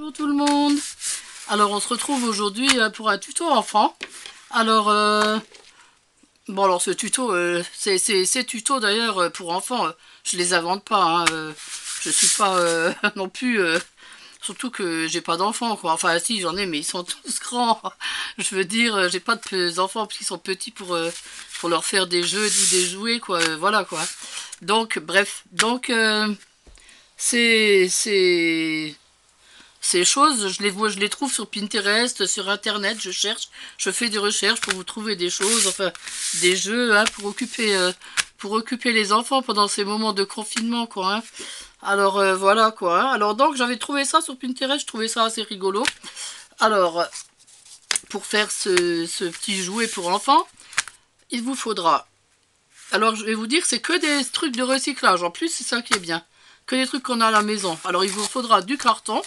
Bonjour tout le monde. Alors on se retrouve aujourd'hui pour un tuto enfant. Alors bon, alors ce tuto, ces tutos d'ailleurs pour enfants, je les invente pas, hein, je suis pas non plus, surtout que j'ai pas d'enfants quoi. Enfin si, j'en ai, mais ils sont tous grands. Je veux dire, j'ai pas de enfants parce qu'ils sont petits pour leur faire des jeux ou des jouets quoi. Voilà quoi. Donc bref, donc ces choses, je les trouve sur Pinterest, sur Internet, je cherche, je fais des recherches pour vous trouver des choses, enfin, des jeux, hein, pour occuper les enfants pendant ces moments de confinement, quoi, hein. Alors, voilà, quoi, hein. Alors, donc, j'avais trouvé ça sur Pinterest, je trouvais ça assez rigolo. Alors, pour faire ce petit jouet pour enfants, il vous faudra... Alors, je vais vous dire, c'est que des trucs de recyclage, en plus, c'est ça qui est bien. Que des trucs qu'on a à la maison. Alors, il vous faudra du carton.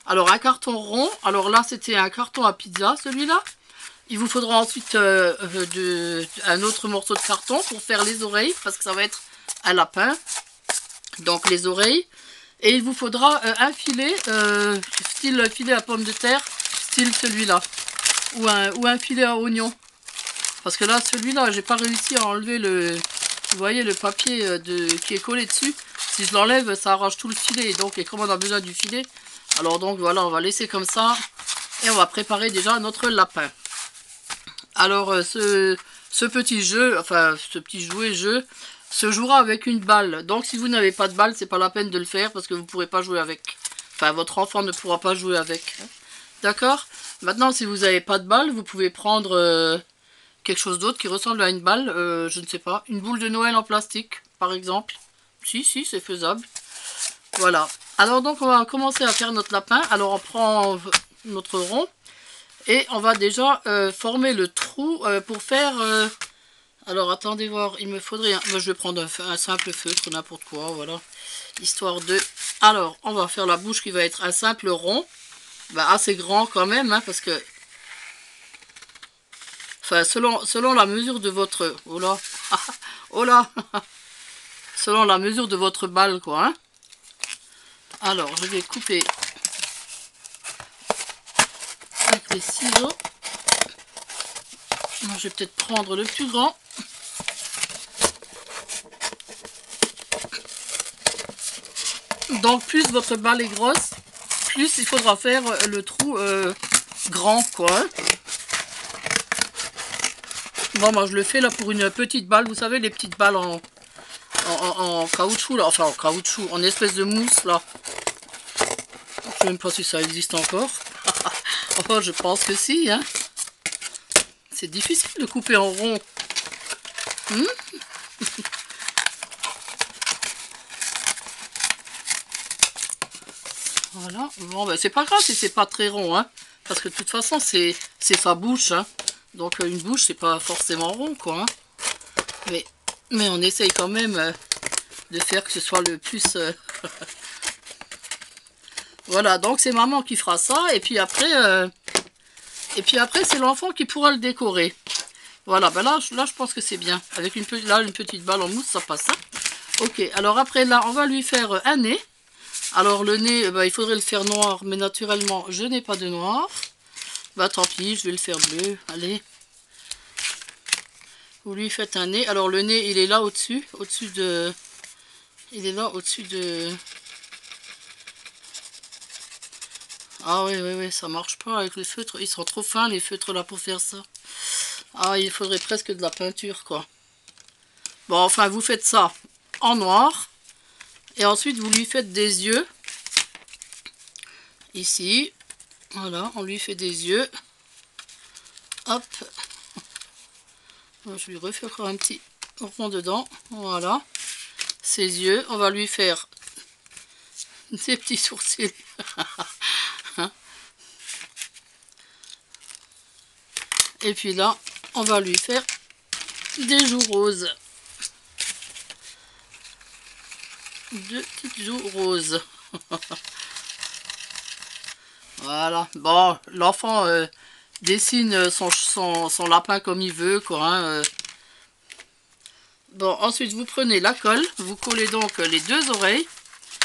Alors, un carton rond. Alors là, c'était un carton à pizza, celui-là. Il vous faudra ensuite un autre morceau de carton pour faire les oreilles, parce que ça va être un lapin. Donc, les oreilles. Et il vous faudra un filet, style filet à pomme de terre, style celui-là. Ou un filet à oignon. Parce que là, celui-là, j'ai pas réussi à enlever le... Vous voyez, le papier qui est collé dessus. Si je l'enlève, ça arrache tout le filet. Donc, et comme on a besoin du filet... Alors donc voilà, on va laisser comme ça et on va préparer déjà notre lapin. Alors ce petit jeu, enfin ce petit jouet-jeu se jouera avec une balle. Donc si vous n'avez pas de balle, c'est pas la peine de le faire parce que vous ne pourrez pas jouer avec. Enfin votre enfant ne pourra pas jouer avec. D'accord? Maintenant si vous n'avez pas de balle, vous pouvez prendre quelque chose d'autre qui ressemble à une balle. Je ne sais pas, une boule de Noël en plastique par exemple. Si, c'est faisable. Voilà. Alors donc on va commencer à faire notre lapin. Alors on prend notre rond et on va déjà former le trou pour faire... Alors attendez voir, il me faudrait... Moi, je vais prendre un simple feutre, n'importe quoi, voilà. Histoire de... Alors on va faire la bouche qui va être un simple rond. Bah, assez grand quand même, hein, parce que... Enfin selon la mesure de votre... Oh là. Oh là. Selon la mesure de votre balle quoi, hein. Alors, je vais couper avec les ciseaux. Je vais peut-être prendre le plus grand. Donc, plus votre balle est grosse, plus il faudra faire le trou grand, quoi. Bon, moi, je le fais là pour une petite balle. Vous savez, les petites balles en caoutchouc, là. Enfin, en caoutchouc, en espèce de mousse, là. Je ne sais même pas si ça existe encore. Oh, je pense que si, hein. C'est difficile de couper en rond. Voilà. Bon, ben, c'est pas grave si c'est pas très rond, hein. Parce que de toute façon, c'est sa bouche, hein. Donc, une bouche, c'est pas forcément rond, quoi, hein. Mais on essaye quand même de faire que ce soit le plus... Voilà, donc c'est maman qui fera ça, et puis après c'est l'enfant qui pourra le décorer. Voilà, ben là je pense que c'est bien. Avec une petite balle en mousse, ça passe, hein. Ok, alors après là, on va lui faire un nez. Alors le nez, ben, il faudrait le faire noir, mais naturellement, je n'ai pas de noir. Bah tant pis, je vais le faire bleu, allez. Vous lui faites un nez. Alors le nez, il est là au-dessus de... Il est là au-dessus de... Ah oui, ça marche pas avec les feutres. Ils sont trop fins les feutres là pour faire ça. Ah, il faudrait presque de la peinture quoi. Bon, enfin, vous faites ça en noir. Et ensuite, vous lui faites des yeux. Ici. Voilà, on lui fait des yeux. Hop. Je lui refais encore un petit rond dedans. Voilà. Ses yeux. On va lui faire des petits sourcils. Et puis là, on va lui faire des joues roses. Deux petites joues roses. Voilà. Bon, l'enfant dessine son lapin comme il veut, quoi, hein. Bon, ensuite, vous prenez la colle. Vous collez donc les deux oreilles.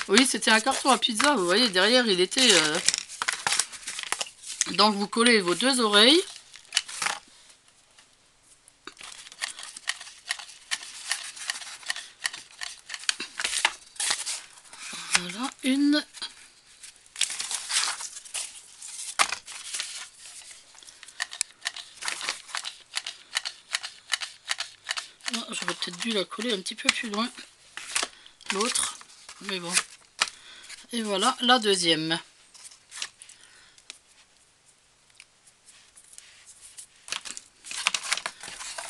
Oui, c'était un carton à pizza. Vous voyez, derrière, il était... Donc vous collez vos deux oreilles. Voilà, une. Ah, j'aurais peut-être dû la coller un petit peu plus loin. L'autre, mais bon. Et voilà la deuxième.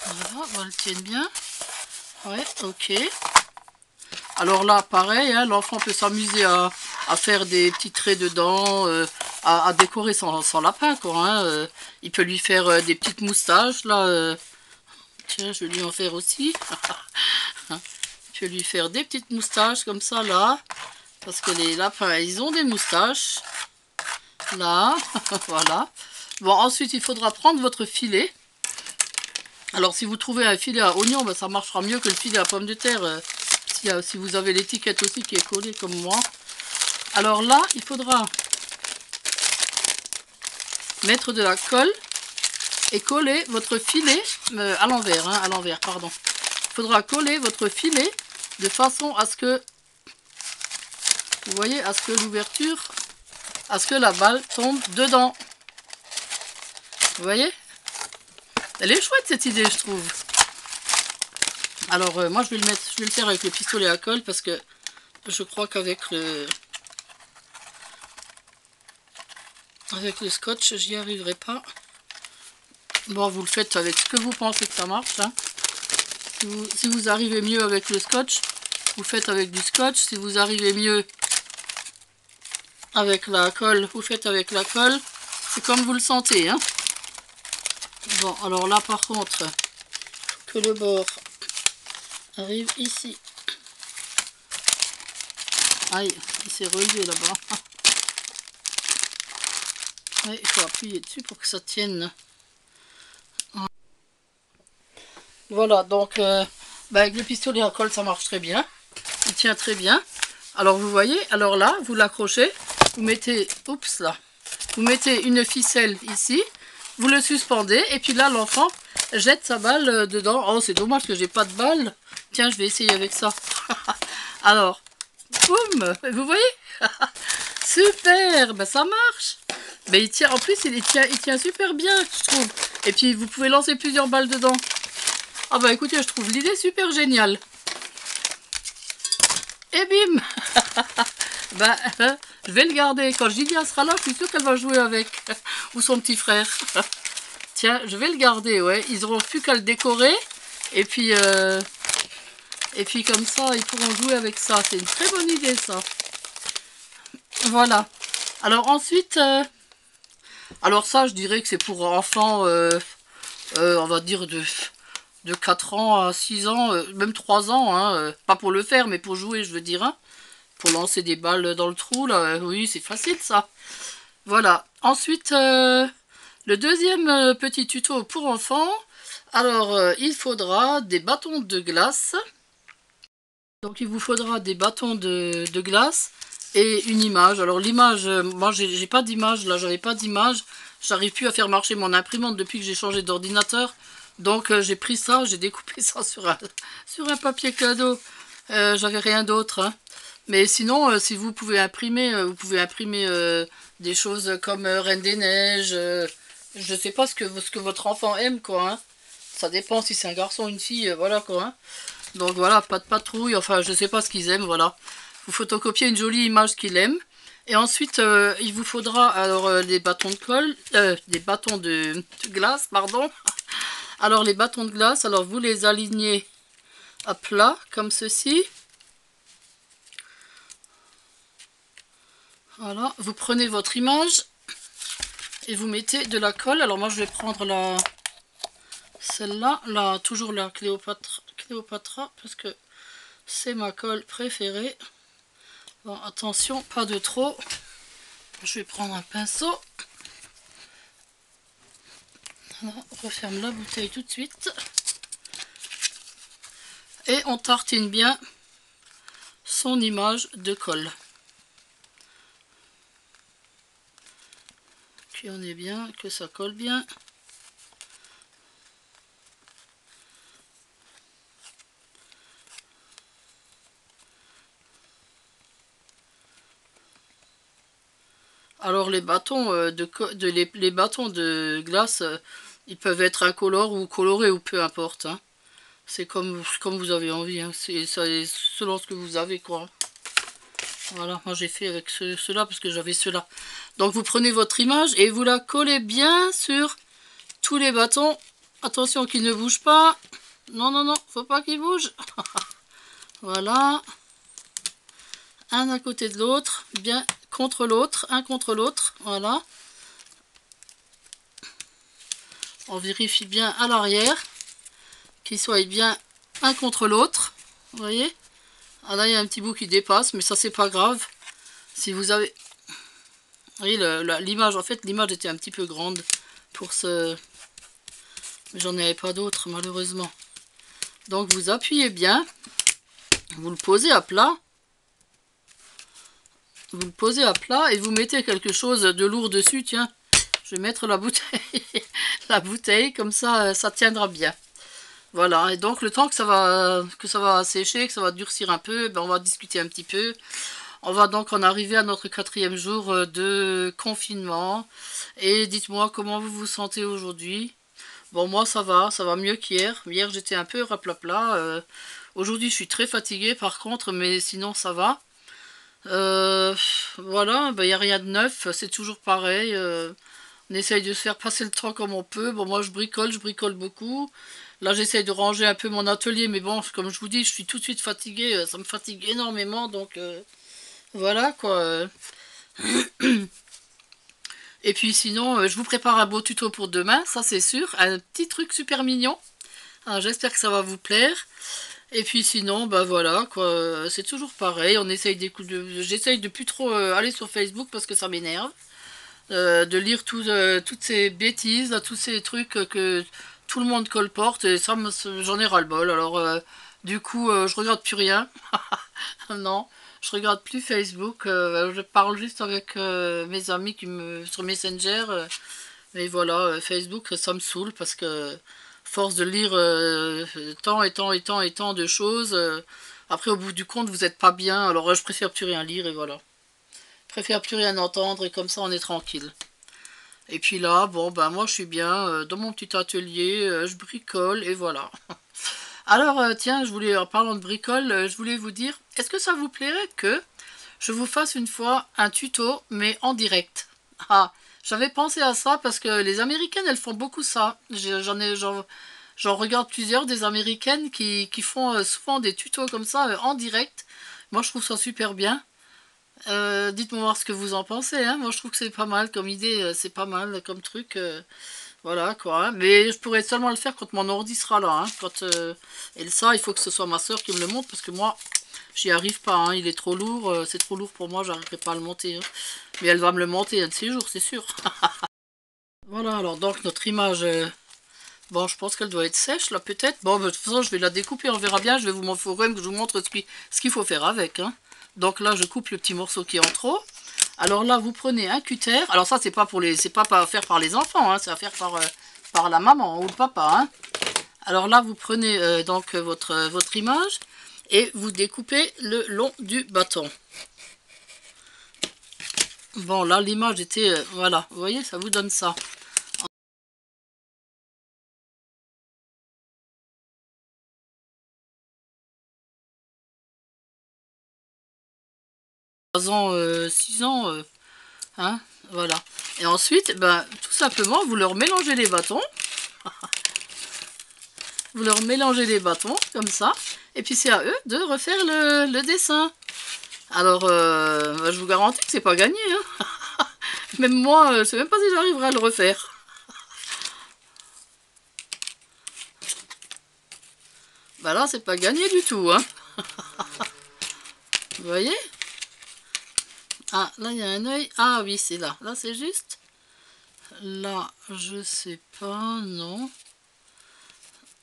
Voilà, on le tient bien. Ouais, ok. Alors là, pareil, hein, l'enfant peut s'amuser à faire des petits traits dedans, à décorer son lapin, quoi. Hein, il peut lui faire des petites moustaches, là. Tiens, je vais lui en faire aussi. Je vais lui faire des petites moustaches comme ça, là. Parce que les lapins, ils ont des moustaches. Là, voilà. Bon, ensuite, il faudra prendre votre filet. Alors, si vous trouvez un filet à oignon, ben, ça marchera mieux que le filet à pommes de terre. Si vous avez l'étiquette aussi qui est collée comme moi. Alors là, il faudra mettre de la colle et coller votre filet à l'envers, hein, à l'envers, pardon. Il faudra coller votre filet de façon à ce que, vous voyez, à ce que l'ouverture, à ce que la balle tombe dedans. Vous voyez? Elle est chouette cette idée, je trouve. Alors moi je vais le faire avec le pistolet à colle parce que je crois qu'avec le scotch j'y arriverai pas. Bon, vous le faites avec ce que vous pensez que ça marche, hein. Si vous arrivez mieux avec le scotch, vous faites avec du scotch. Si vous arrivez mieux avec la colle, vous faites avec la colle. C'est comme vous le sentez, hein. Bon, alors là par contre, que le bord arrive ici. Aïe, il s'est relevé là-bas. Ouais, il faut appuyer dessus pour que ça tienne. Voilà, donc avec le pistolet à colle, ça marche très bien. Il tient très bien. Alors vous voyez, alors là, vous l'accrochez, vous mettez, oups là, vous mettez une ficelle ici, vous le suspendez, et puis là, l'enfant jette sa balle dedans. Oh, c'est dommage que j'ai pas de balle. Tiens, je vais essayer avec ça. Alors, boum, vous voyez? Super, ben ça marche. Ben il tient, en plus il tient super bien, je trouve. Et puis vous pouvez lancer plusieurs balles dedans. Ah bah écoutez, je trouve l'idée super géniale. Et bim. Bah, je vais le garder. Quand Gilia sera là, je suis sûre qu'elle va jouer avec. Ou son petit frère. Tiens, je vais le garder, ouais. Ils n'auront plus qu'à le décorer. Et puis comme ça, ils pourront jouer avec ça. C'est une très bonne idée, ça. Voilà. Alors ensuite, alors ça, je dirais que c'est pour enfants, on va dire de 4 ans à 6 ans, même 3 ans, hein, pas pour le faire, mais pour jouer, je veux dire, hein, pour lancer des balles dans le trou, là, oui, c'est facile, ça. Voilà. Ensuite, le deuxième petit tuto pour enfants, alors, il faudra des bâtons de glace. Donc, il vous faudra des bâtons de glace et une image. Alors, l'image, moi, j'ai pas d'image, là, j'avais pas d'image. J'arrive plus à faire marcher mon imprimante depuis que j'ai changé d'ordinateur. Donc j'ai pris ça, j'ai découpé ça sur un papier cadeau. J'avais rien d'autre. Hein. Mais sinon, si vous pouvez imprimer, des choses comme Reine des Neiges. Je sais pas ce que votre enfant aime, quoi. Hein. Ça dépend si c'est un garçon ou une fille, voilà quoi. Hein. Donc voilà, pas de patrouille, enfin je sais pas ce qu'ils aiment, voilà. Vous photocopiez une jolie image qu'il aime. Et ensuite, il vous faudra alors des bâtons de colle, des bâtons de glace, pardon. Alors les bâtons de glace, alors vous les alignez à plat comme ceci. Voilà, vous prenez votre image et vous mettez de la colle. Alors moi je vais prendre celle-là, là, toujours la Cléopatra parce que c'est ma colle préférée. Bon, attention, pas de trop. Je vais prendre un pinceau. Voilà, on referme la bouteille tout de suite. Et on tartine bien son image de colle. puis on est bien, que ça colle bien. Alors les bâtons les bâtons de glace, ils peuvent être incolores ou colorés ou peu importe, hein. C'est comme vous avez envie, hein. C'est selon ce que vous avez, quoi. Voilà, moi j'ai fait avec ceux-là parce que j'avais ceux-là. Donc vous prenez votre image et vous la collez bien sur tous les bâtons. Attention qu'ils ne bougent pas. Non, non, non, faut pas qu'ils bougent. Voilà. Un à côté de l'autre, bien contre l'autre, un contre l'autre. Voilà. On vérifie bien à l'arrière qu'ils soient bien un contre l'autre. Vous voyez? Ah là, il y a un petit bout qui dépasse, mais ça, c'est pas grave. Si vous avez... Vous voyez, l'image, en fait, l'image était un petit peu grande pour ce... Mais j'en avais pas d'autres, malheureusement. Donc, vous appuyez bien. Vous le posez à plat. Vous le posez à plat et vous mettez quelque chose de lourd dessus. Tiens, je vais mettre la bouteille. La bouteille, comme ça, ça tiendra bien. Voilà, et donc le temps que ça va sécher, que ça va durcir un peu, ben on va discuter un petit peu. On va donc en arriver à notre 4e jour de confinement. Et dites-moi comment vous vous sentez aujourd'hui. Bon, moi ça va mieux qu'hier. Hier j'étais un peu raplapla. Aujourd'hui je suis très fatiguée par contre, mais sinon ça va. Voilà, ben, y a rien de neuf, c'est toujours pareil. On essaye de se faire passer le temps comme on peut. Bon, moi je bricole beaucoup. Là j'essaye de ranger un peu mon atelier, mais bon, comme je vous dis, je suis tout de suite fatiguée. Ça me fatigue énormément, donc voilà quoi. Et puis sinon, je vous prépare un beau tuto pour demain, ça c'est sûr. Un petit truc super mignon. J'espère que ça va vous plaire. Et puis sinon, bah voilà, quoi, c'est toujours pareil. On essaye j'essaye de plus trop aller sur Facebook parce que ça m'énerve. De lire toutes ces bêtises, là, tous ces trucs que tout le monde colporte, et ça, j'en ai ras-le-bol. Alors, du coup, je regarde plus rien. Non, je regarde plus Facebook. Je parle juste avec mes amis sur Messenger. Mais voilà, Facebook, ça me saoule parce que force de lire tant et tant et tant et tant de choses, après, au bout du compte, vous n'êtes pas bien. Alors, je préfère plus rien lire et voilà. Je préfère plus rien entendre et comme ça, on est tranquille. Et puis là, bon, ben moi je suis bien dans mon petit atelier, je bricole et voilà. Alors, tiens, en parlant de bricole, je voulais vous dire, est-ce que ça vous plairait que je vous fasse une fois un tuto, mais en direct? Ah, j'avais pensé à ça parce que les Américaines, elles font beaucoup ça. J'en regarde plusieurs des Américaines qui font souvent des tutos comme ça en direct. Moi, je trouve ça super bien. Dites-moi voir ce que vous en pensez, hein. Moi je trouve que c'est pas mal comme idée, c'est pas mal comme truc, voilà quoi, hein. Mais je pourrais seulement le faire quand mon ordi sera là, hein. Et ça, il faut que ce soit ma soeur qui me le montre parce que moi j'y arrive pas, hein. Il est trop lourd, c'est trop lourd pour moi, j'arriverai pas à le monter, hein. Mais elle va me le monter un de ces jours, c'est sûr. Voilà, alors donc notre image, bon, je pense qu'elle doit être sèche là peut-être. Bon, de toute façon je vais la découper, on verra bien. Faut quand même que je vous montre ce qu'il faut faire avec, hein. Donc là je coupe le petit morceau qui est en trop. Alors là vous prenez un cutter. Alors ça c'est pas à faire par les enfants, hein. C'est à faire par la maman ou le papa, hein. Alors là vous prenez donc votre image et vous découpez le long du bâton. Bon là l'image était voilà, vous voyez, ça vous donne ça. Ans, 6 ans, hein, voilà. Et ensuite, ben, tout simplement, vous leur mélangez les bâtons. Vous leur mélangez les bâtons, comme ça. Et puis c'est à eux de refaire le dessin. Alors, je vous garantis que c'est pas gagné, hein. Même moi, je sais même pas si j'arriverai à le refaire. Bah là, c'est pas gagné du tout, hein. Vous voyez? Ah, là, il y a un œil. Ah oui, c'est là. Là, c'est juste. Là, je sais pas, non.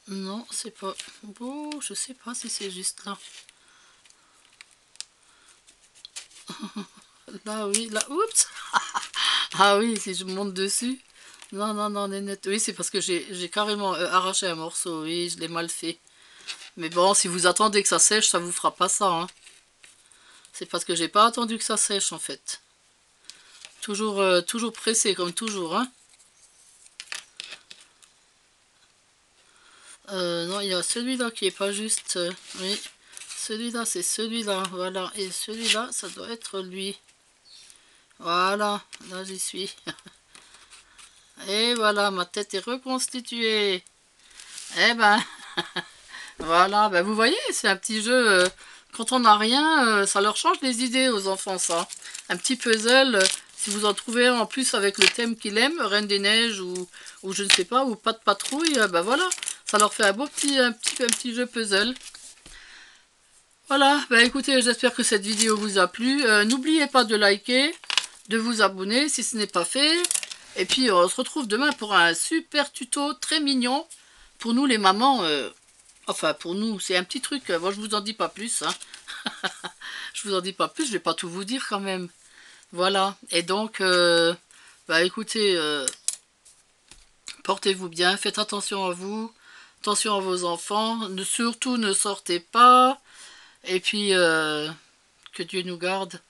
Non, c'est pas beau. Je sais pas si c'est juste là. Là, oui, là, oups. Ah oui, si je monte dessus. Non, non, non, Nénette. Oui, c'est parce que j'ai carrément arraché un morceau. Oui, je l'ai mal fait. Mais bon, si vous attendez que ça sèche, ça vous fera pas ça, hein. C'est parce que j'ai pas attendu que ça sèche, en fait. Toujours, toujours pressé, comme toujours, hein. Non, il y a celui-là qui est pas juste. Oui, celui-là, c'est celui-là. Voilà. Et celui-là, ça doit être lui. Voilà. Là, j'y suis. Et voilà, ma tête est reconstituée. Eh ben, voilà. Ben, vous voyez, c'est un petit jeu. Quand on n'a rien, ça leur change les idées aux enfants, ça. Un petit puzzle. Si vous en trouvez un en plus avec le thème qu'il aime, Reine des Neiges ou je ne sais pas, ou Pas de patrouille, ben voilà. Ça leur fait un beau petit jeu puzzle. Voilà, bah écoutez, j'espère que cette vidéo vous a plu. N'oubliez pas de liker, de vous abonner si ce n'est pas fait. Et puis on se retrouve demain pour un super tuto très mignon. Pour nous les mamans, enfin pour nous, c'est un petit truc. Moi je vous en dis pas plus. Hein. Je vous en dis pas plus, je vais pas tout vous dire quand même. Voilà, et donc, bah écoutez, portez-vous bien, faites attention à vous, attention à vos enfants. Surtout ne sortez pas. Et puis, que Dieu nous garde.